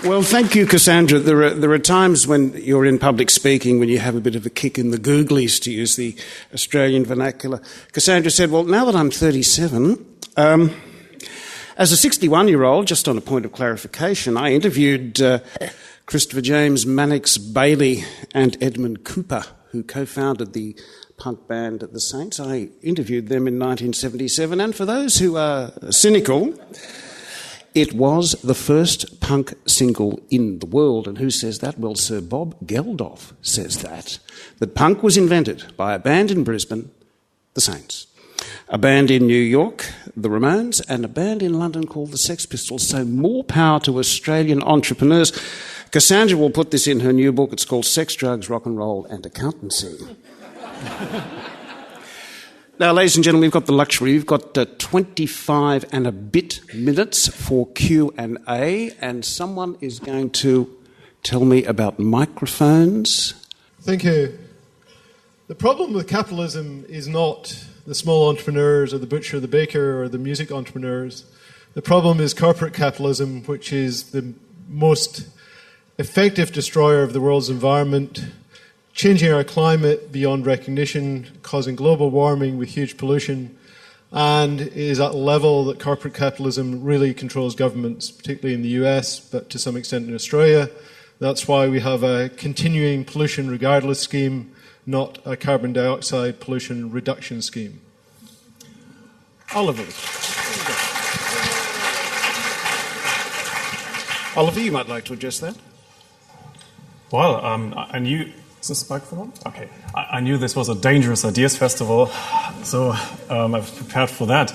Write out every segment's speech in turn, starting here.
Well, thank you, Cassandra. There are times when you're in public speaking when you have a bit of a kick in the googlies, to use the Australian vernacular. Cassandra said, well, now that I'm 37, as a 61-year-old, just on a point of clarification, I interviewed Christopher James, Mannix Bailey and Edmund Cooper, who co-founded the punk band The Saints. I interviewed them in 1977, and for those who are cynical, it was the first punk single in the world. And who says that? Well, Sir Bob Geldof says that punk was invented by a band in Brisbane, The Saints, a band in New York, The Ramones, and a band in London called the Sex Pistols. So more power to Australian entrepreneurs. Cassandra will put this in her new book. It's called Sex, Drugs, Rock and Roll and Accountancy. Now, ladies and gentlemen, we've got the luxury. We've got 25 and a bit minutes for Q&A, and someone is going to tell me about microphones. Thank you. The problem with capitalism is not the small entrepreneurs or the butcher, the baker, or the music entrepreneurs. The problem is corporate capitalism, which is the most effective destroyer of the world's environment, changing our climate beyond recognition, causing global warming with huge pollution, and is at a level that corporate capitalism really controls governments, particularly in the US, but to some extent in Australia. That's why we have a continuing pollution regardless scheme, not a carbon dioxide pollution reduction scheme. Oliver. Oliver, you might like to address that. Well, I knew... Is this microphone? Okay. I knew this was a dangerous ideas festival, so I've prepared for that.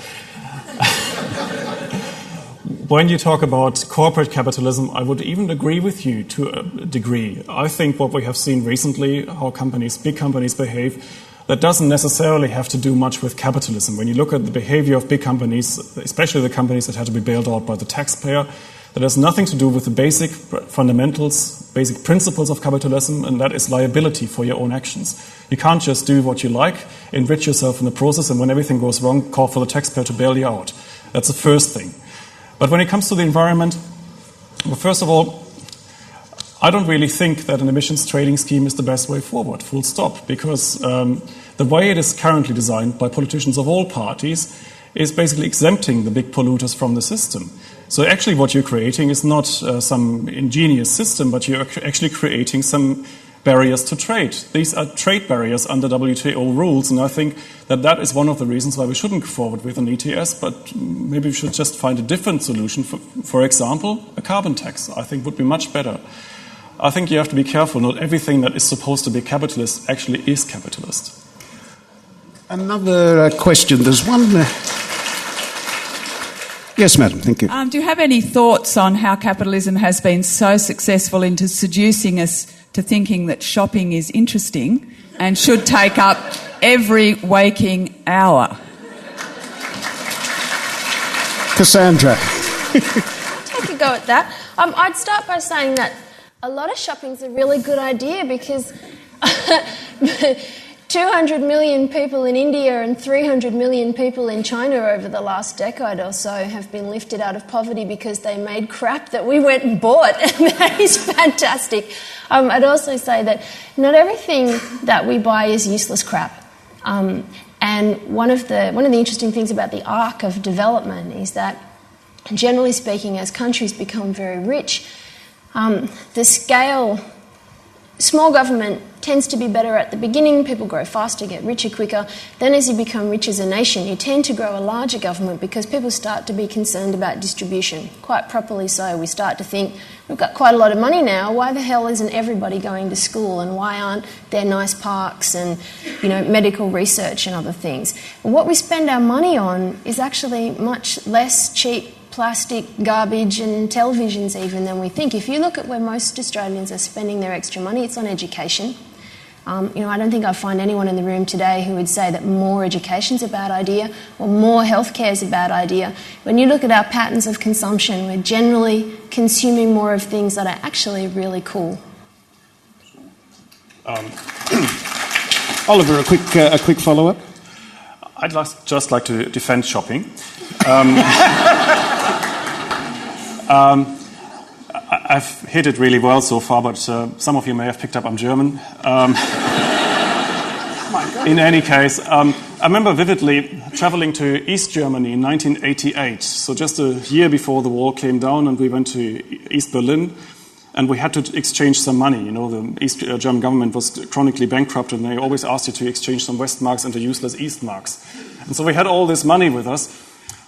When you talk about corporate capitalism, I would even agree with you to a degree. I think what we have seen recently, how big companies behave, that doesn't necessarily have to do much with capitalism. When you look at the behavior of big companies, especially the companies that had to be bailed out by the taxpayer, that has nothing to do with the basic fundamentals, basic principles of capitalism, and that is liability for your own actions. You can't just do what you like, enrich yourself in the process, and when everything goes wrong, call for the taxpayer to bail you out. That's the first thing. But when it comes to the environment, well, first of all, I don't really think that an emissions trading scheme is the best way forward, full stop, because the way it is currently designed by politicians of all parties is basically exempting the big polluters from the system. So actually what you're creating is not some ingenious system, but you're actually creating some barriers to trade. These are trade barriers under WTO rules, and I think that is one of the reasons why we shouldn't go forward with an ETS, but maybe we should just find a different solution. For example, a carbon tax, I think would be much better. I think you have to be careful. Not everything that is supposed to be capitalist actually is capitalist. Another question. There's one... Yes, madam, thank you. Do you have any thoughts on how capitalism has been so successful into seducing us to thinking that shopping is interesting and should take up every waking hour? Cassandra. Take a go at that. I'd start by saying that a lot of shopping's a really good idea because 200 million people in India and 300 million people in China over the last decade or so have been lifted out of poverty because they made crap that we went and bought, and that is fantastic. I'd also say that not everything that we buy is useless crap. And one of the interesting things about the arc of development is that, generally speaking, as countries become very rich, the scale... Small government tends to be better at the beginning. People grow faster, get richer quicker. Then as you become rich as a nation, you tend to grow a larger government because people start to be concerned about distribution. Quite properly so. We start to think, we've got quite a lot of money now. Why the hell isn't everybody going to school? And why aren't there nice parks and, medical research and other things? And what we spend our money on is actually much less cheap plastic, garbage and televisions even than we think. If you look at where most Australians are spending their extra money, it's on education. I don't think I find anyone in the room today who would say that more education's a bad idea or more healthcare is a bad idea. When you look at our patterns of consumption, we're generally consuming more of things that are actually really cool. Oliver, a quick follow-up. I'd just like to defend I've hit it really well so far, but some of you may have picked up I'm German. In any case, I remember vividly traveling to East Germany in 1988, so just a year before the wall came down, and we went to East Berlin, and we had to exchange some money. You know, the East German government was chronically bankrupt, and they always asked you to exchange some West marks into useless East marks. And so we had all this money with us,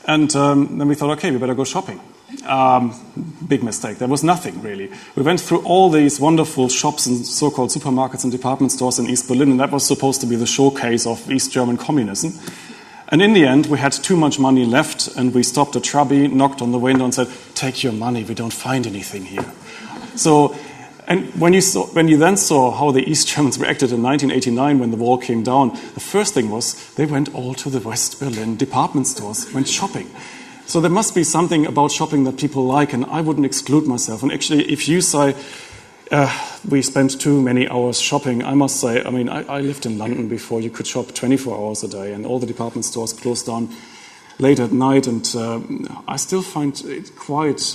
and then we thought, okay, we better go shopping. Big mistake. There was nothing, really. We went through all these wonderful shops and so-called supermarkets and department stores in East Berlin, and that was supposed to be the showcase of East German communism. And in the end, we had too much money left, and we stopped a Trabi, knocked on the window and said, take your money, we don't find anything here. So, and when you then saw how the East Germans reacted in 1989 when the wall came down, the first thing was they went all to the West Berlin department stores, went shopping. So there must be something about shopping that people like, and I wouldn't exclude myself. And actually, if you say we spent too many hours shopping, I must say, I mean, I lived in London before you could shop 24 hours a day, and all the department stores closed down late at night, and I still find it quite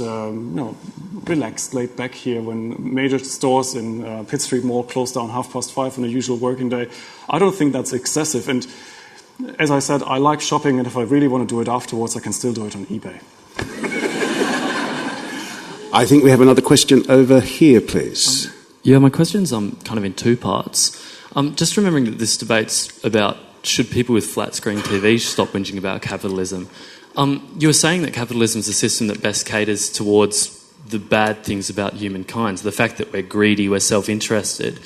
relaxed, laid back here when major stores in Pitt Street Mall close down 5:30 on a usual working day. I don't think that's excessive, and as I said, I like shopping, and if I really want to do it afterwards, I can still do it on eBay. I think we have another question over here, please. Yeah, my question's kind of in two parts. Just remembering that this debate's about should people with flat-screen TVs stop whinging about capitalism. You were saying that capitalism is a system that best caters towards the bad things about humankind, so the fact that we're greedy, we're self-interested.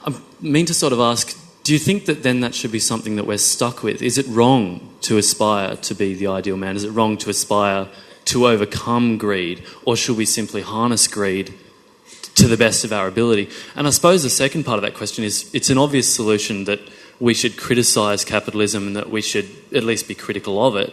I mean to sort of ask, do you think that then that should be something that we're stuck with? Is it wrong to aspire to be the ideal man? Is it wrong to aspire to overcome greed? Or should we simply harness greed to the best of our ability? And I suppose the second part of that question is, it's an obvious solution that we should criticise capitalism and that we should at least be critical of it.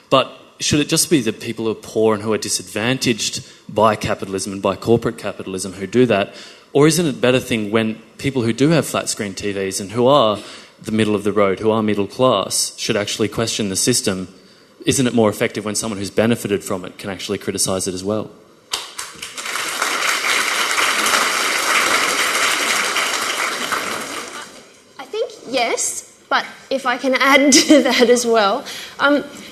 But should it just be the people who are poor and who are disadvantaged by capitalism and by corporate capitalism who do that? Or isn't it a better thing when people who do have flat-screen TVs and who are the middle of the road, who are middle class, should actually question the system? Isn't it more effective when someone who's benefited from it can actually criticise it as well? I think yes, but if I can add to that as well,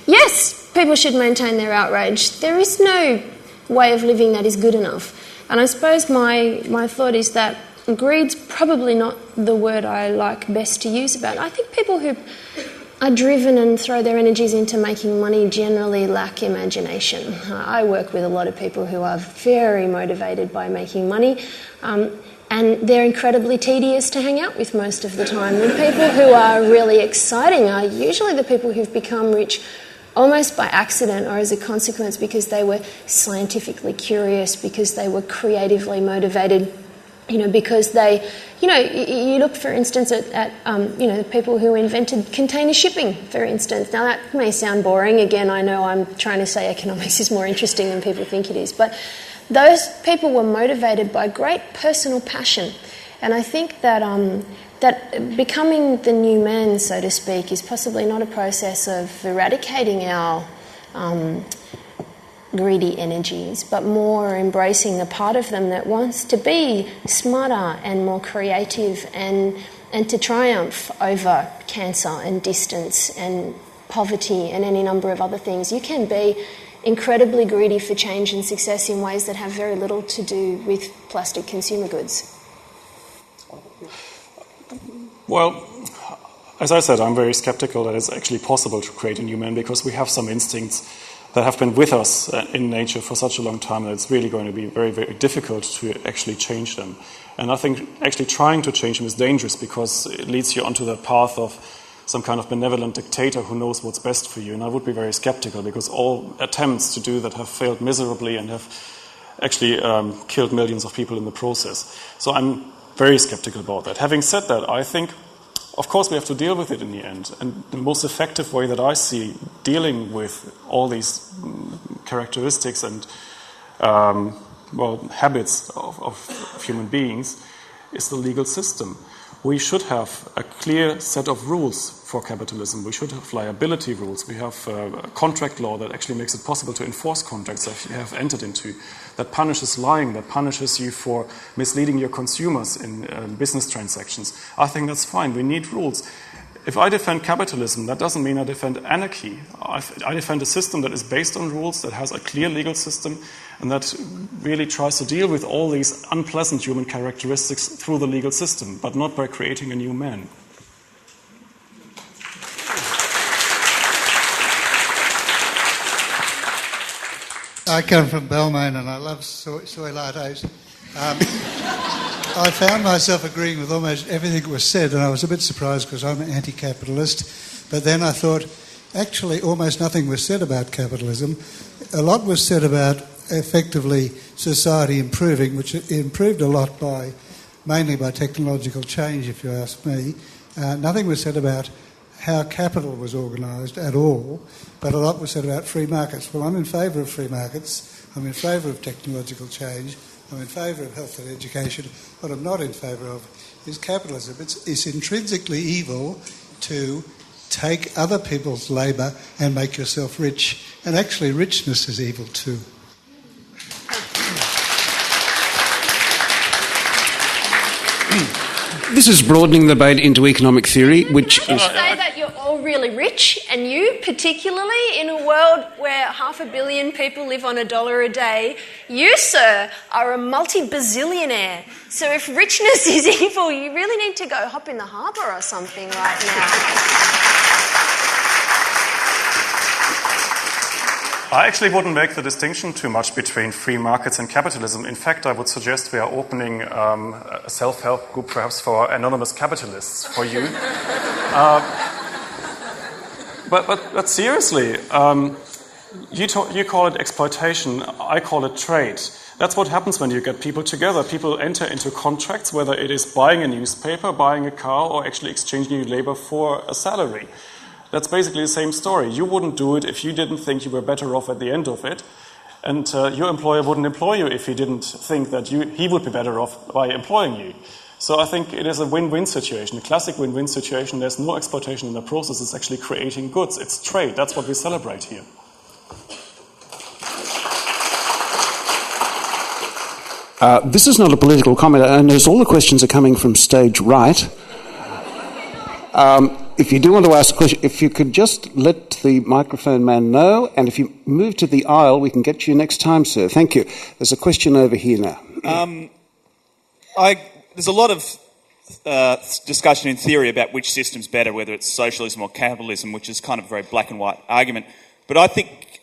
yes, people should maintain their outrage. There is no way of living that is good enough. And I suppose my thought is that greed's probably not the word I like best to use about it. I think people who are driven and throw their energies into making money generally lack imagination. I work with a lot of people who are very motivated by making money, and they're incredibly tedious to hang out with most of the time. The people who are really exciting are usually the people who've become rich almost by accident or as a consequence because they were scientifically curious, because they were creatively motivated, because they, you look, for instance, at people who invented container shipping, for instance. Now, that may sound boring. Again, I know I'm trying to say economics is more interesting than people think it is, but those people were motivated by great personal passion. And I think that that becoming the new man, so to speak, is possibly not a process of eradicating our greedy energies, but more embracing the part of them that wants to be smarter and more creative and to triumph over cancer and distance and poverty and any number of other things. You can be incredibly greedy for change and success in ways that have very little to do with plastic consumer goods. Well, as I said, I'm very skeptical that it's actually possible to create a new man, because we have some instincts that have been with us in nature for such a long time that it's really going to be very, very difficult to actually change them. And I think actually trying to change them is dangerous, because it leads you onto the path of some kind of benevolent dictator who knows what's best for you. And I would be very skeptical, because all attempts to do that have failed miserably and have actually killed millions of people in the process. So I'm very skeptical about that. Having said that, I think, of course, we have to deal with it in the end. And the most effective way that I see dealing with all these characteristics and habits of human beings is the legal system. we should have a clear set of rules for capitalism. We should have liability rules. We have a contract law that actually makes it possible to enforce contracts that you have entered into, that punishes lying, that punishes you for misleading your consumers in business transactions. I think that's fine. We need rules. If I defend capitalism, that doesn't mean I defend anarchy. I defend a system that is based on rules, that has a clear legal system, and that really tries to deal with all these unpleasant human characteristics through the legal system, but not by creating a new man. I come from Balmain and I love soy lattes. I found myself agreeing with almost everything that was said, and I was a bit surprised because I'm an anti-capitalist. But then I thought, actually, almost nothing was said about capitalism. A lot was said about effectively society improving, which improved a lot mainly by technological change, if you ask me. Nothing was said about how capital was organised at all, but a lot was said about free markets. Well, I'm in favour of free markets. I'm in favour of technological change. I'm in favour of health and education. What I'm not in favour of is capitalism. It's intrinsically evil to take other people's labour and make yourself rich. And actually, richness is evil too. This is broadening the debate into economic theory, which is... say that you're all really rich, and you particularly, in a world where 500 million people live on $1 a day, you, sir, are a multi-bazillionaire. So if richness is evil, you really need to go hop in the harbour or something right now. I actually wouldn't make the distinction too much between free markets and capitalism. In fact, I would suggest we are opening a self-help group perhaps for anonymous capitalists for you. But seriously, you call it exploitation, I call it trade. That's what happens when you get people together. People enter into contracts, whether it is buying a newspaper, buying a car, or actually exchanging your labor for a salary. That's basically the same story. You wouldn't do it if you didn't think you were better off at the end of it. And your employer wouldn't employ you if he didn't think that he would be better off by employing you. So I think it is a win-win situation, a classic win-win situation. There's no exploitation in the process. It's actually creating goods. It's trade. That's what we celebrate here. This is not a political comment. I notice all the questions are coming from stage right. If you do want to ask a question, if you could just let the microphone man know, and if you move to the aisle, we can get you next time, sir. Thank you. There's a question over here now. There's a lot of discussion in theory about which system's better, whether it's socialism or capitalism, which is kind of a very black and white argument. But I think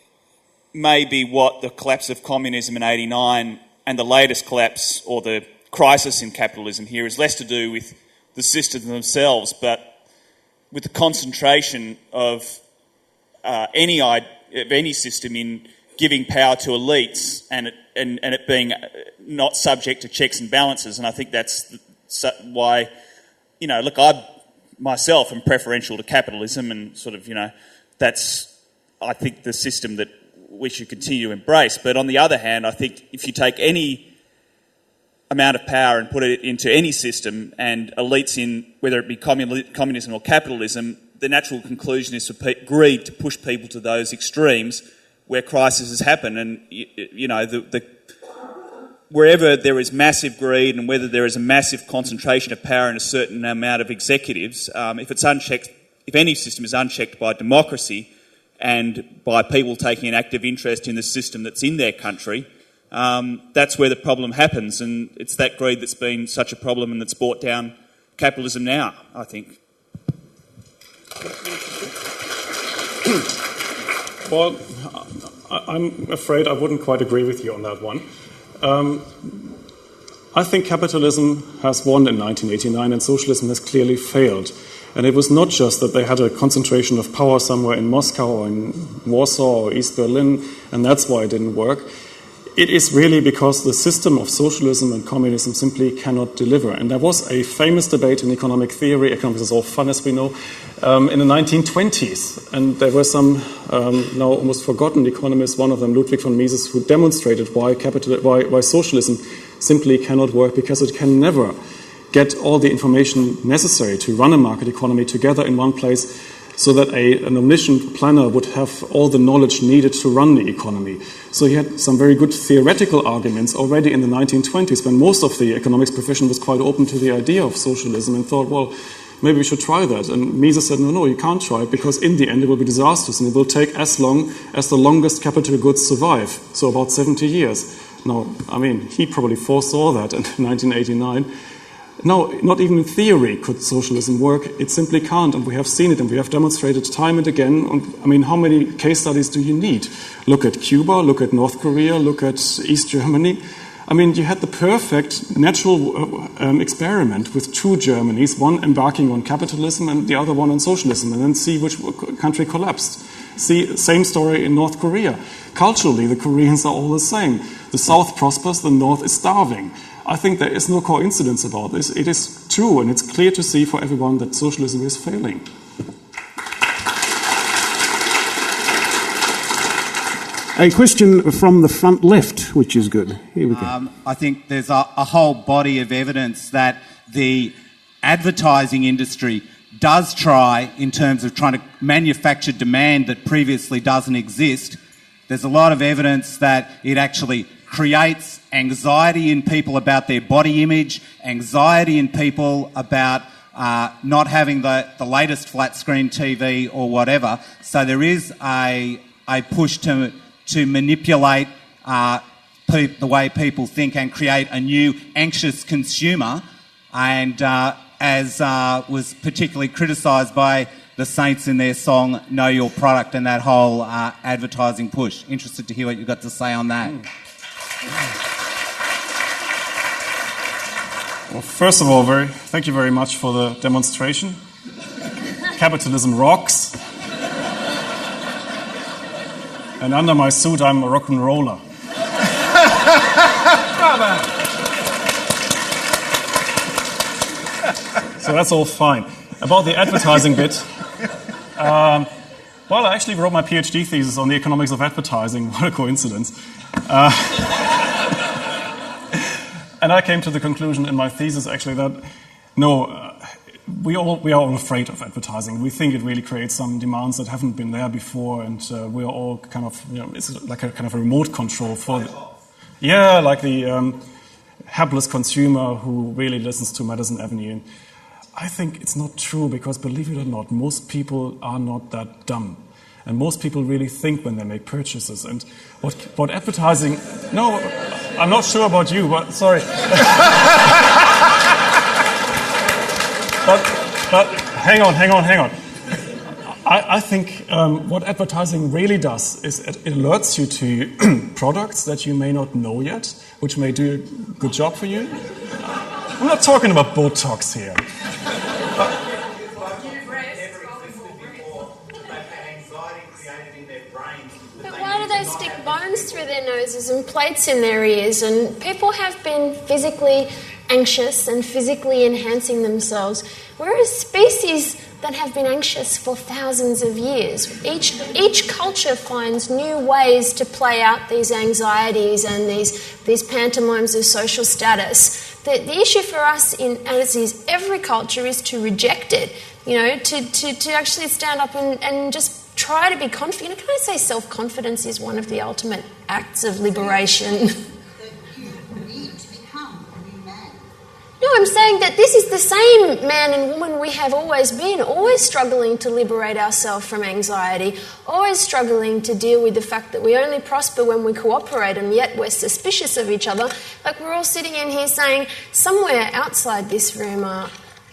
maybe what the collapse of communism in '89 and the latest collapse or the crisis in capitalism here is less to do with the systems themselves, but with the concentration of any system in giving power to elites and it being not subject to checks and balances. And I think that's why, look, I myself am preferential to capitalism, and sort of, that's, I think, the system that we should continue to embrace. But on the other hand, I think if you take any amount of power and put it into any system, and elites in, whether it be communism or capitalism, the natural conclusion is for greed to push people to those extremes where crises happen. And, wherever there is massive greed and whether there is a massive concentration of power in a certain amount of executives, if it's unchecked, if any system is unchecked by democracy and by people taking an active interest in the system that's in their country, that's where the problem happens, and it's that greed that's been such a problem and that's brought down capitalism now, I think. Well, I'm afraid I wouldn't quite agree with you on that one. I think capitalism has won in 1989 and socialism has clearly failed. And it was not just that they had a concentration of power somewhere in Moscow or in Warsaw or East Berlin, and that's why it didn't work. It is really because the system of socialism and communism simply cannot deliver. And there was a famous debate in economic theory, economics is all fun as we know, in the 1920s. And there were some now almost forgotten economists, one of them Ludwig von Mises, who demonstrated why socialism simply cannot work, because it can never get all the information necessary to run a market economy together in one place, so that an omniscient planner would have all the knowledge needed to run the economy. So he had some very good theoretical arguments already in the 1920s, when most of the economics profession was quite open to the idea of socialism and thought, well, maybe we should try that. And Mises said, no, you can't try it, because in the end it will be disastrous, and it will take as long as the longest capital goods survive, so about 70 years. Now, I mean, he probably foresaw that in 1989. No, not even in theory could socialism work. It simply can't, and we have seen it, and we have demonstrated time and again. I mean, how many case studies do you need? Look at Cuba, look at North Korea, look at East Germany. I mean, you had the perfect natural experiment with two Germanys, one embarking on capitalism and the other one on socialism, and then see which country collapsed. See, same story in North Korea. Culturally, the Koreans are all the same. The South prospers, the North is starving. I think there is no coincidence about this. It is true, and it's clear to see for everyone that socialism is failing. A question from the front left, which is good. Here we go. I think there's a whole body of evidence that the advertising industry does try, in terms of trying to manufacture demand that previously doesn't exist. There's a lot of evidence that it actually creates anxiety in people about their body image, anxiety in people about not having the latest flat screen TV or whatever. So there is a push to manipulate the way people think and create a new anxious consumer, and as was particularly criticised by the Saints in their song Know Your Product and that whole advertising push. Interested to hear what you've got to say on that. Well, first of all, thank you very much for the demonstration. Capitalism rocks. And under my suit, I'm a rock and roller. So that's all fine. About the advertising bit, well, I actually wrote my PhD thesis on the economics of advertising. What a coincidence. And I came to the conclusion in my thesis, actually, that no, we are all afraid of advertising. We think it really creates some demands that haven't been there before, and we are all kind of, it's like a kind of a remote control for, like the hapless consumer who really listens to Madison Avenue. And I think it's not true, because believe it or not, most people are not that dumb. And most people really think when they make purchases. And what advertising... No, I'm not sure about you, but sorry. But hang on. I think what advertising really does is it alerts you to products that you may not know yet, which may do a good job for you. I'm not talking about Botox here. Stick bones through their noses and plates in their ears, and people have been physically anxious and physically enhancing themselves. We're a species that have been anxious for thousands of years. Each culture finds new ways to play out these anxieties and these pantomimes of social status. The issue for us, as is every culture, is to reject it. To actually stand up and just try to be confident. Can I say self-confidence is one of the ultimate acts of liberation? That you need to become a new man. No, I'm saying that this is the same man and woman we have always been, always struggling to liberate ourselves from anxiety, always struggling to deal with the fact that we only prosper when we cooperate, and yet we're suspicious of each other. Like, we're all sitting in here saying, somewhere outside this room are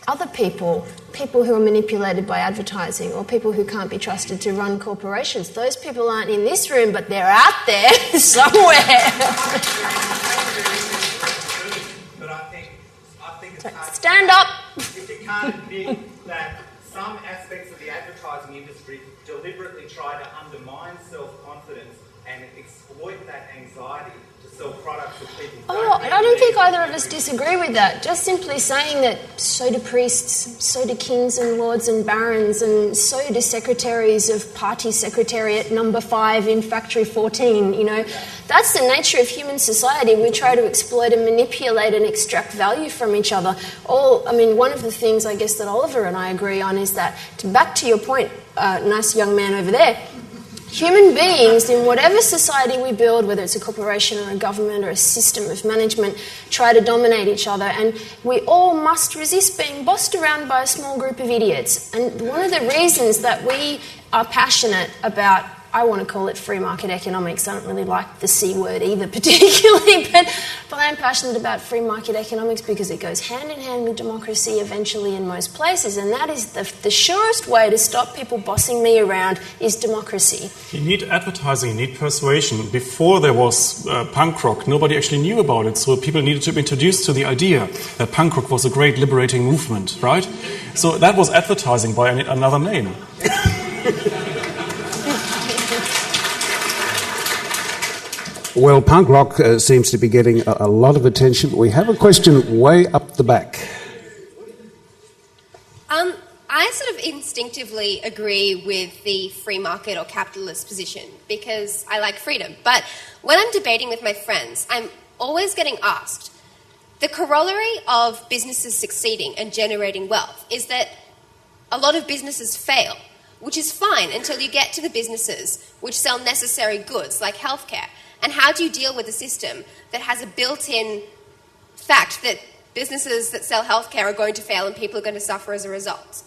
other people who are manipulated by advertising, or people who can't be trusted to run corporations. Those people aren't in this room, but they're out there somewhere. But I think it's hard. Stand up. If you can't admit that some aspects of the advertising industry deliberately try to undermine self-confidence and exploit that anxiety to sell products Oh, I don't think either of us disagree with that. Just simply saying that so do priests, so do kings and lords and barons, and so do secretaries of party secretariat number 5 in factory 14, That's the nature of human society. We try to exploit and manipulate and extract value from each other. One of the things I guess that Oliver and I agree on is that, back to your point, nice young man over there, human beings, in whatever society we build, whether it's a corporation or a government or a system of management, try to dominate each other. And we all must resist being bossed around by a small group of idiots. And one of the reasons that we are passionate about, I want to call it free market economics. I don't really like the C word either particularly, but I'm passionate about free market economics because it goes hand in hand with democracy eventually in most places, and that is the surest way to stop people bossing me around is democracy. You need advertising, you need persuasion. Before there was punk rock, nobody actually knew about it, so people needed to be introduced to the idea that punk rock was a great liberating movement, right? So that was advertising by another name. Well, punk rock seems to be getting a lot of attention. We have a question way up the back. I sort of instinctively agree with the free market or capitalist position because I like freedom. But when I'm debating with my friends, I'm always getting asked, the corollary of businesses succeeding and generating wealth is that a lot of businesses fail, which is fine until you get to the businesses which sell necessary goods like healthcare. And how do you deal with a system that has a built-in fact that businesses that sell healthcare are going to fail and people are going to suffer as a result?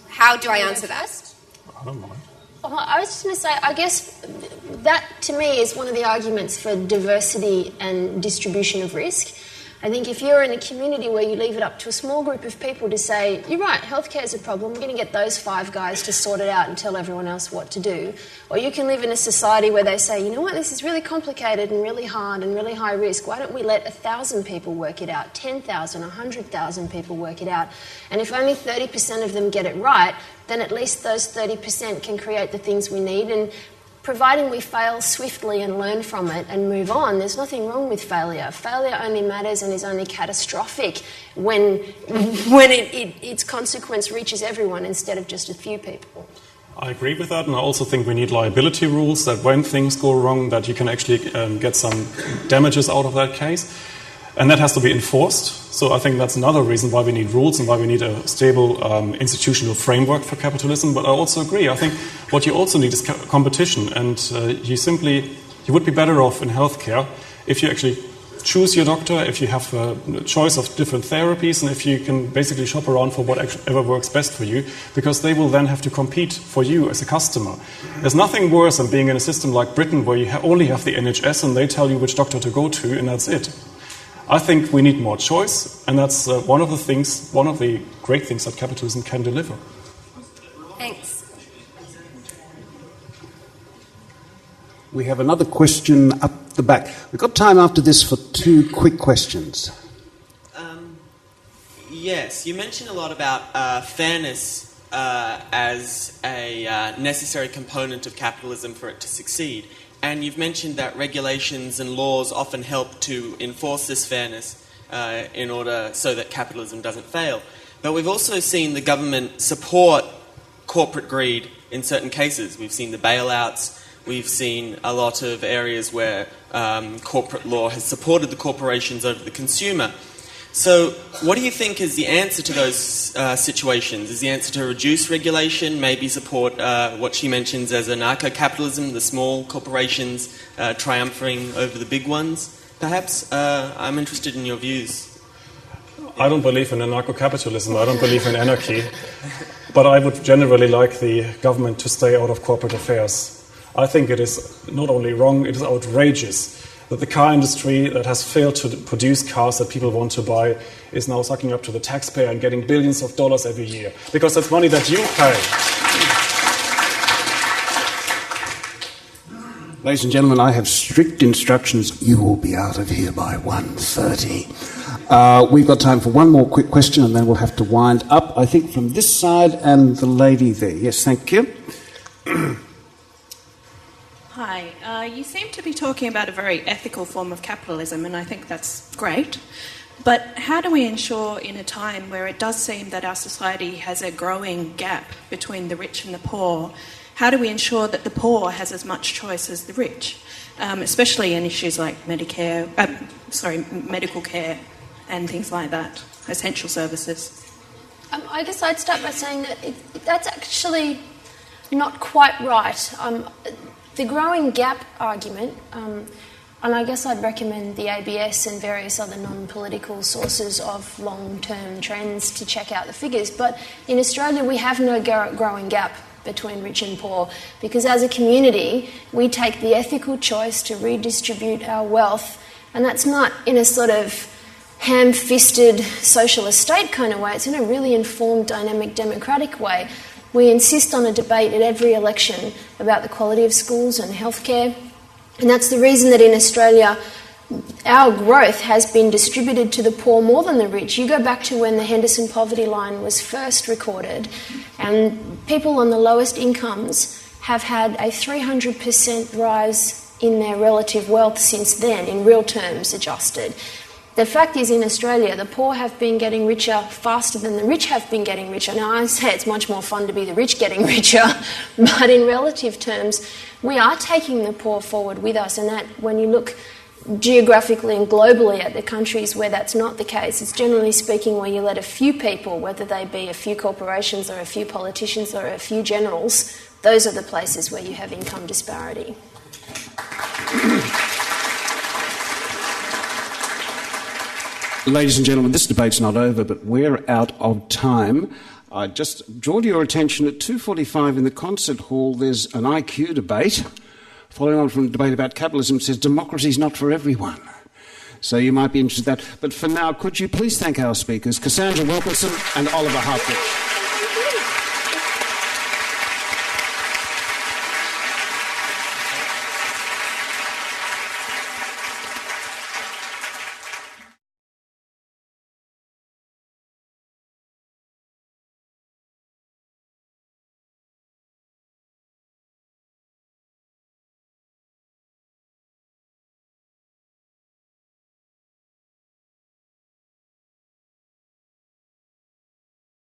How do I answer that? I don't mind. I was just going to say, I guess that to me is one of the arguments for diversity and distribution of risk. I think if you're in a community where you leave it up to a small group of people to say, you're right, healthcare is a problem, we're going to get those 5 guys to sort it out and tell everyone else what to do. Or you can live in a society where they say, you know what, this is really complicated and really hard and really high risk. Why don't we let 1,000 people work it out, 10,000, 100,000 people work it out? And if only 30% of them get it right, then at least those 30% can create the things we need. And providing we fail swiftly and learn from it and move on, there's nothing wrong with failure. Failure only matters and is only catastrophic when its consequence reaches everyone instead of just a few people. I agree with that, and I also think we need liability rules that when things go wrong, that you can actually get some damages out of that case. And that has to be enforced. So I think that's another reason why we need rules and why we need a stable institutional framework for capitalism. But I also agree. I think what you also need is competition. And you would be better off in healthcare if you actually choose your doctor, if you have a choice of different therapies, and if you can basically shop around for whatever works best for you, because they will then have to compete for you as a customer. There's nothing worse than being in a system like Britain where you only have the NHS and they tell you which doctor to go to, and that's it. I think we need more choice, and that's one of the great things that capitalism can deliver. Thanks. We have another question up the back. We've got time after this for 2 quick questions. Yes, you mentioned a lot about fairness as a necessary component of capitalism for it to succeed. And you've mentioned that regulations and laws often help to enforce this fairness in order so that capitalism doesn't fail. But we've also seen the government support corporate greed in certain cases. We've seen the bailouts. We've seen a lot of areas where corporate law has supported the corporations over the consumer. So what do you think is the answer to those situations? Is the answer to reduce regulation, maybe support what she mentions as anarcho-capitalism, the small corporations triumphing over the big ones? Perhaps I'm interested in your views. I don't believe in anarcho-capitalism. I don't believe in anarchy. But I would generally like the government to stay out of corporate affairs. I think it is not only wrong, it is outrageous that the car industry that has failed to produce cars that people want to buy is now sucking up to the taxpayer and getting billions of dollars every year. Because that's money that you pay. Ladies and gentlemen, I have strict instructions. You will be out of here by 1:30. We've got time for one more quick question and then we'll have to wind up. I think from this side and the lady there. Yes, thank you. Hi. You seem to be talking about a very ethical form of capitalism, and I think that's great. But how do we ensure, in a time where it does seem that our society has a growing gap between the rich and the poor, how do we ensure that the poor has as much choice as the rich, especially in issues like medical care and things like that, essential services? I guess I'd start by saying that that's actually not quite right. The growing gap argument, and I guess I'd recommend the ABS and various other non-political sources of long-term trends to check out the figures. But in Australia, we have no growing gap between rich and poor, because as a community, we take the ethical choice to redistribute our wealth, and that's not in a sort of ham-fisted socialist state kind of way. It's in a really informed, dynamic, democratic way. We insist on a debate at every election about the quality of schools and healthcare, and that's the reason that in Australia our growth has been distributed to the poor more than the rich. You go back to when the Henderson poverty line was first recorded, and people on the lowest incomes have had a 300% rise in their relative wealth since then, in real terms adjusted. The fact is, in Australia, the poor have been getting richer faster than the rich have been getting richer. Now, I say it's much more fun to be the rich getting richer, but in relative terms, we are taking the poor forward with us, and that when you look geographically and globally at the countries where that's not the case, it's generally speaking where you let a few people, whether they be a few corporations or a few politicians or a few generals, those are the places where you have income disparity. Ladies and gentlemen, this debate's not over, but we're out of time. I just draw to your attention at 2:45 in the concert hall, there's an IQ debate. Following on from a debate about capitalism, says democracy is not for everyone. So you might be interested in that. But for now, could you please thank our speakers, Cassandra Wilkinson and Oliver Hartwich.